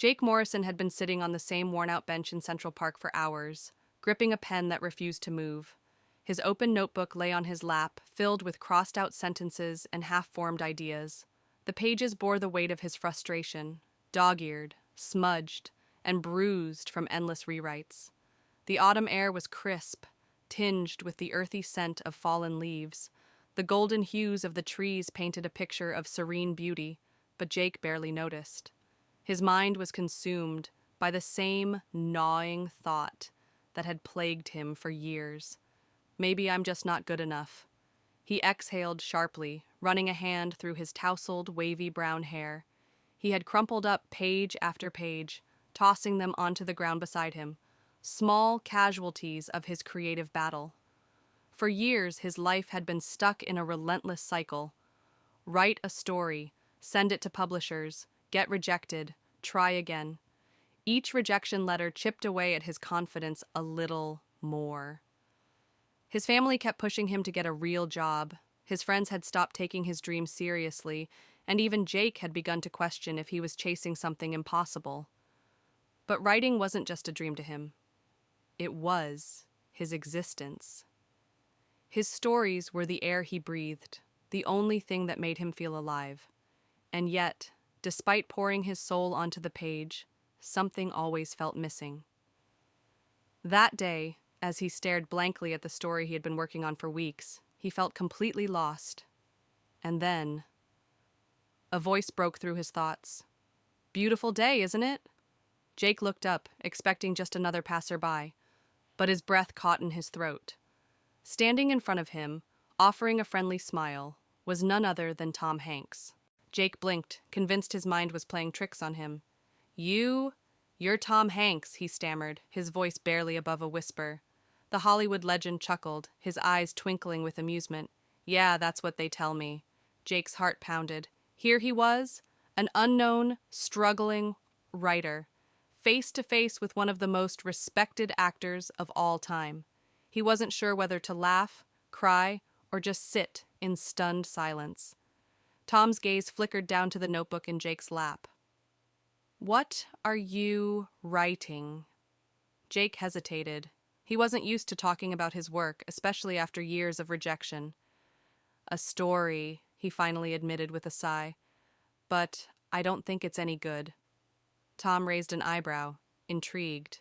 Jake Morrison had been sitting on the same worn-out bench in Central Park for hours, gripping a pen that refused to move. His open notebook lay on his lap, filled with crossed-out sentences and half-formed ideas. The pages bore the weight of his frustration, dog-eared, smudged, and bruised from endless rewrites. The autumn air was crisp, tinged with the earthy scent of fallen leaves. The golden hues of the trees painted a picture of serene beauty, but Jake barely noticed. His mind was consumed by the same gnawing thought that had plagued him for years. Maybe I'm just not good enough. He exhaled sharply, running a hand through his tousled, wavy brown hair. He had crumpled up page after page, tossing them onto the ground beside him, small casualties of his creative battle. For years, his life had been stuck in a relentless cycle. Write a story, send it to publishers, get rejected, try again. Each rejection letter chipped away at his confidence a little more. His family kept pushing him to get a real job. His friends had stopped taking his dreams seriously, and even Jake had begun to question if he was chasing something impossible. But writing wasn't just a dream to him. It was his existence. His stories were the air he breathed, the only thing that made him feel alive. And yet, despite pouring his soul onto the page, something always felt missing. That day, as he stared blankly at the story he had been working on for weeks, he felt completely lost. And then, a voice broke through his thoughts. "Beautiful day, isn't it?" Jake looked up, expecting just another passerby, but his breath caught in his throat. Standing in front of him, offering a friendly smile, was none other than Tom Hanks. Jake blinked, convinced his mind was playing tricks on him. You're Tom Hanks," he stammered, his voice barely above a whisper. The Hollywood legend chuckled, his eyes twinkling with amusement. "Yeah, that's what they tell me." Jake's heart pounded. Here he was, an unknown, struggling writer, face to face with one of the most respected actors of all time. He wasn't sure whether to laugh, cry, or just sit in stunned silence. Tom's gaze flickered down to the notebook in Jake's lap. "What are you writing?" Jake hesitated. He wasn't used to talking about his work, especially after years of rejection. "A story," he finally admitted with a sigh. "But I don't think it's any good." Tom raised an eyebrow, intrigued.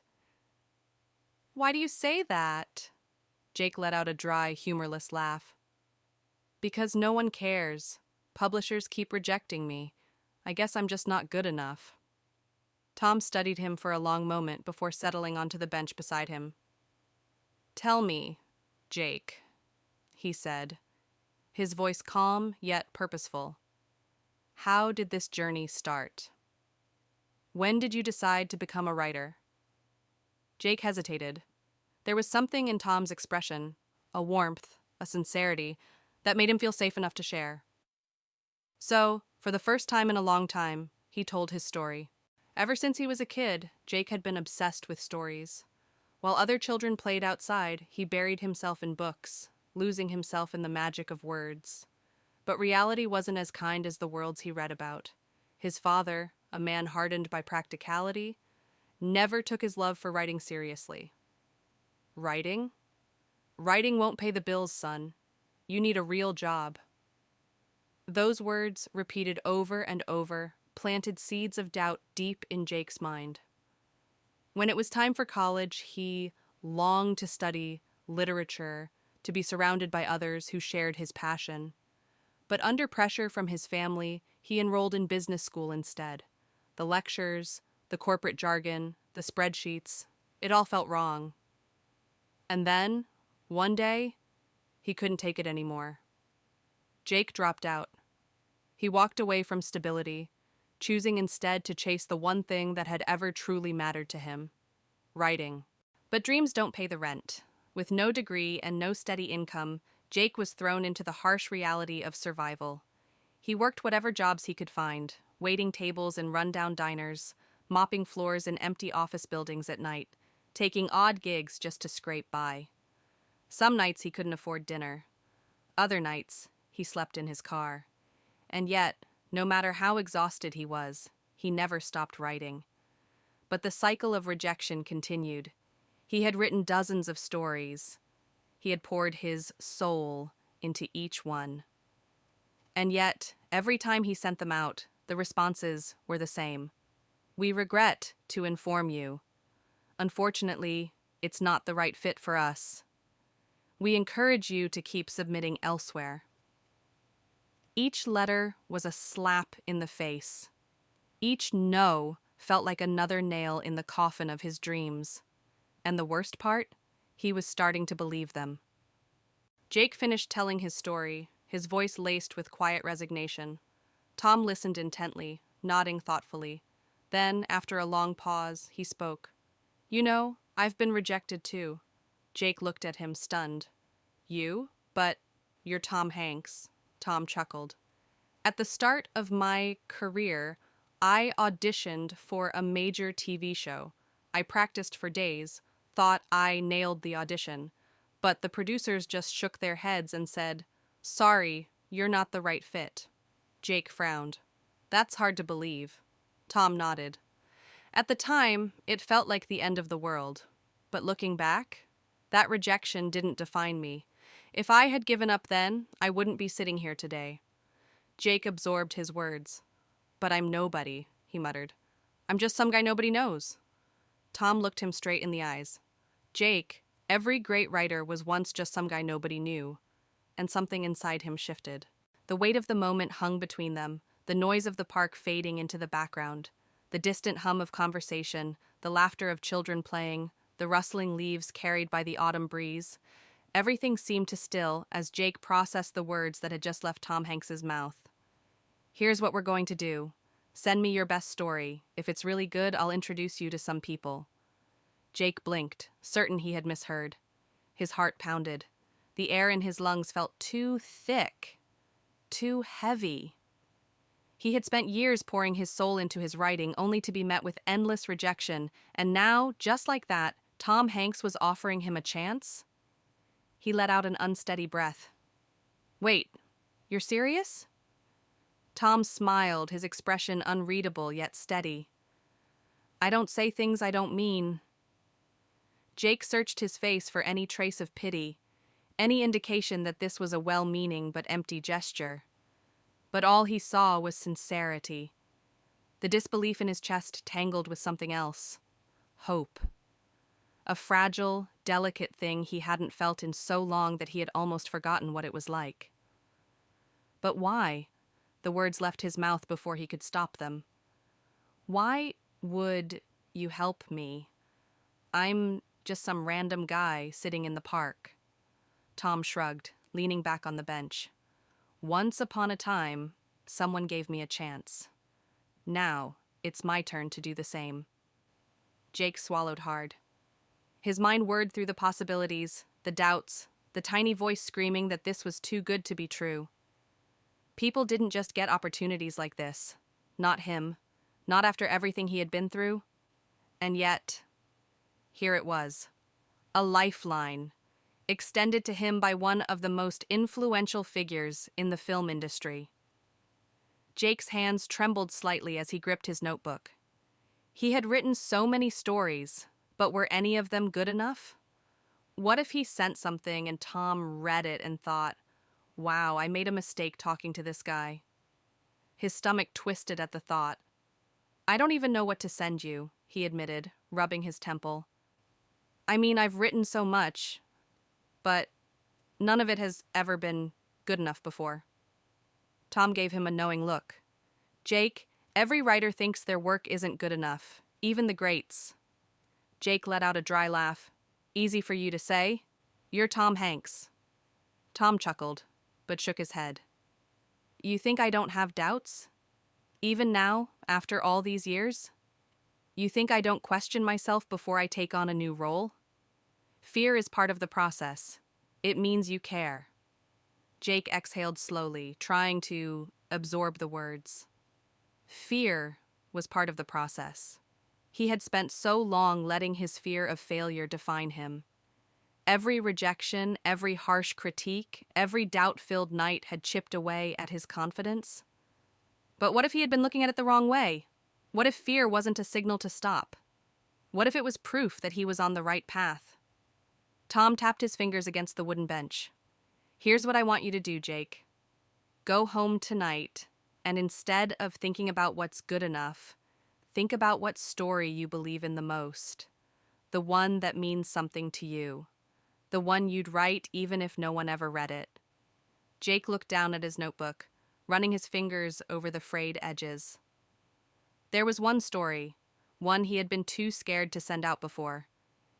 "Why do you say that?" Jake let out a dry, humorless laugh. "Because no one cares. Publishers keep rejecting me. I guess I'm just not good enough." Tom studied him for a long moment before settling onto the bench beside him. "Tell me, Jake," he said, his voice calm yet purposeful. "How did this journey start? When did you decide to become a writer?" Jake hesitated. There was something in Tom's expression, a warmth, a sincerity, that made him feel safe enough to share. So, for the first time in a long time, he told his story. Ever since he was a kid, Jake had been obsessed with stories. While other children played outside, he buried himself in books, losing himself in the magic of words. But reality wasn't as kind as the worlds he read about. His father, a man hardened by practicality, never took his love for writing seriously. "Writing? Writing won't pay the bills, son. You need a real job." Those words, repeated over and over, planted seeds of doubt deep in Jake's mind. When it was time for college, he longed to study literature, to be surrounded by others who shared his passion. But under pressure from his family, he enrolled in business school instead. The lectures, the corporate jargon, the spreadsheets, it all felt wrong. And then, one day, he couldn't take it anymore. Jake dropped out. He walked away from stability, choosing instead to chase the one thing that had ever truly mattered to him: writing. But dreams don't pay the rent. With no degree and no steady income, Jake was thrown into the harsh reality of survival. He worked whatever jobs he could find, waiting tables in rundown diners, mopping floors in empty office buildings at night, taking odd gigs just to scrape by. Some nights he couldn't afford dinner. Other nights, he slept in his car. And yet, no matter how exhausted he was, he never stopped writing. But the cycle of rejection continued. He had written dozens of stories. He had poured his soul into each one. And yet, every time he sent them out, the responses were the same. We regret to inform you. Unfortunately, it's not the right fit for us. We encourage you to keep submitting elsewhere. Each letter was a slap in the face. Each no felt like another nail in the coffin of his dreams. And the worst part? He was starting to believe them. Jake finished telling his story, his voice laced with quiet resignation. Tom listened intently, nodding thoughtfully. Then, after a long pause, he spoke. You know, I've been rejected too. Jake looked at him, stunned. You? But you're Tom Hanks. Tom chuckled. At the start of my career, I auditioned for a major TV show. I practiced for days, thought I nailed the audition, but the producers just shook their heads and said, "Sorry, you're not the right fit." Jake frowned. That's hard to believe. Tom nodded. At the time, it felt like the end of the world. But looking back, that rejection didn't define me. If I had given up then, I wouldn't be sitting here today. Jake absorbed his words. But I'm nobody, he muttered. I'm just some guy nobody knows. Tom looked him straight in the eyes. Jake, every great writer was once just some guy nobody knew. And something inside him shifted. The weight of the moment hung between them, the noise of the park fading into the background, the distant hum of conversation, the laughter of children playing, the rustling leaves carried by the autumn breeze. Everything seemed to still as Jake processed the words that had just left Tom Hanks's mouth. Here's what we're going to do. Send me your best story. If it's really good, I'll introduce you to some people. Jake blinked, certain he had misheard. His heart pounded. The air in his lungs felt too thick, too heavy. He had spent years pouring his soul into his writing, only to be met with endless rejection, and now, just like that, Tom Hanks was offering him a chance? He let out an unsteady breath. Wait, you're serious? Tom smiled, his expression unreadable yet steady. I don't say things I don't mean. Jake searched his face for any trace of pity, any indication that this was a well-meaning but empty gesture. But all he saw was sincerity. The disbelief in his chest tangled with something else. Hope. A fragile, delicate thing he hadn't felt in so long that he had almost forgotten what it was like. But why? The words left his mouth before he could stop them. Why would you help me? I'm just some random guy sitting in the park. Tom shrugged, leaning back on the bench. Once upon a time, someone gave me a chance. Now, it's my turn to do the same. Jake swallowed hard. His mind whirred through the possibilities, the doubts, the tiny voice screaming that this was too good to be true. People didn't just get opportunities like this. Not him. Not after everything he had been through. And yet, here it was. A lifeline, extended to him by one of the most influential figures in the film industry. Jake's hands trembled slightly as he gripped his notebook. He had written so many stories, but were any of them good enough? What if he sent something and Tom read it and thought, wow, I made a mistake talking to this guy. His stomach twisted at the thought. I don't even know what to send you, he admitted, rubbing his temple. I mean, I've written so much, but none of it has ever been good enough before. Tom gave him a knowing look. Jake, every writer thinks their work isn't good enough, even the greats. Jake let out a dry laugh. Easy for you to say. You're Tom Hanks. Tom chuckled, but shook his head. You think I don't have doubts? Even now, after all these years? You think I don't question myself before I take on a new role? Fear is part of the process. It means you care. Jake exhaled slowly, trying to absorb the words. Fear was part of the process. He had spent so long letting his fear of failure define him. Every rejection, every harsh critique, every doubt-filled night had chipped away at his confidence. But what if he had been looking at it the wrong way? What if fear wasn't a signal to stop? What if it was proof that he was on the right path? Tom tapped his fingers against the wooden bench. Here's what I want you to do, Jake. Go home tonight, and instead of thinking about what's good enough, think about what story you believe in the most. The one that means something to you. The one you'd write even if no one ever read it. Jake looked down at his notebook, running his fingers over the frayed edges. There was one story, one he had been too scared to send out before.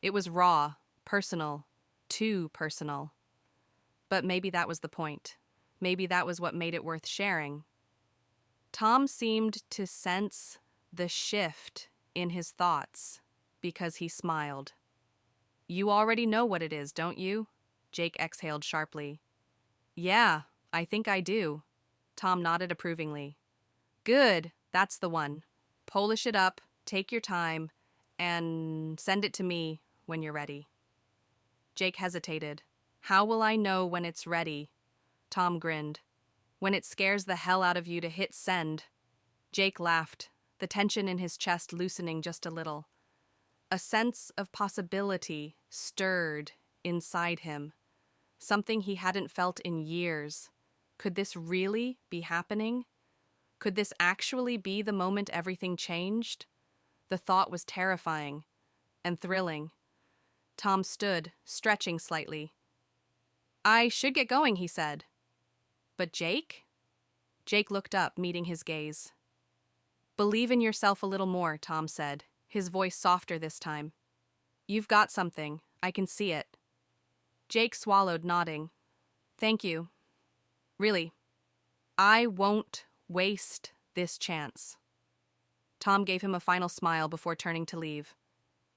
It was raw, personal, too personal. But maybe that was the point. Maybe that was what made it worth sharing. Tom seemed to sense the shift in his thoughts because he smiled. You already know what it is, don't you? Jake exhaled sharply. Yeah, I think I do. Tom nodded approvingly. Good, that's the one. Polish it up, take your time, and send it to me when you're ready. Jake hesitated. How will I know when it's ready? Tom grinned. When it scares the hell out of you to hit send. Jake laughed, the tension in his chest loosening just a little. A sense of possibility stirred inside him, something he hadn't felt in years. Could this really be happening? Could this actually be the moment everything changed? The thought was terrifying and thrilling. Tom stood, stretching slightly. I should get going, he said. But Jake? Jake looked up, meeting his gaze. Believe in yourself a little more, Tom said, his voice softer this time. You've got something. I can see it. Jake swallowed, nodding. Thank you. Really. I won't waste this chance. Tom gave him a final smile before turning to leave.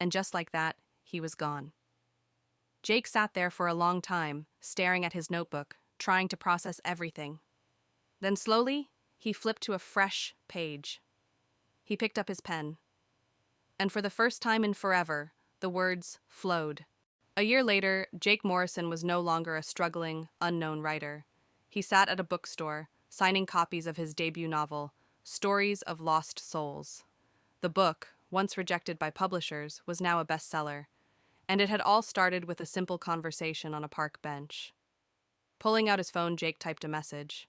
And just like that, he was gone. Jake sat there for a long time, staring at his notebook, trying to process everything. Then slowly, he flipped to a fresh page. He picked up his pen. And for the first time in forever, the words flowed. A year later, Jake Morrison was no longer a struggling, unknown writer. He sat at a bookstore, signing copies of his debut novel, Stories of Lost Souls. The book, once rejected by publishers, was now a bestseller, and it had all started with a simple conversation on a park bench. Pulling out his phone, Jake typed a message.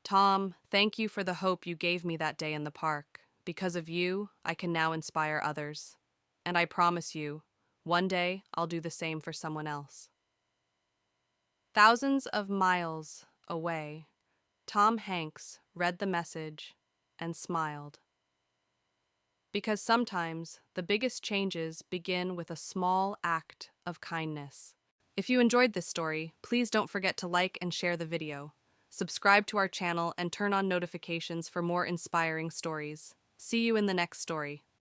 Tom, thank you for the hope you gave me that day in the park. Because of you, I can now inspire others. And I promise you, one day I'll do the same for someone else. Thousands of miles away, Tom Hanks read the message and smiled. Because sometimes the biggest changes begin with a small act of kindness. If you enjoyed this story, please don't forget to like and share the video. Subscribe to our channel and turn on notifications for more inspiring stories. See you in the next story.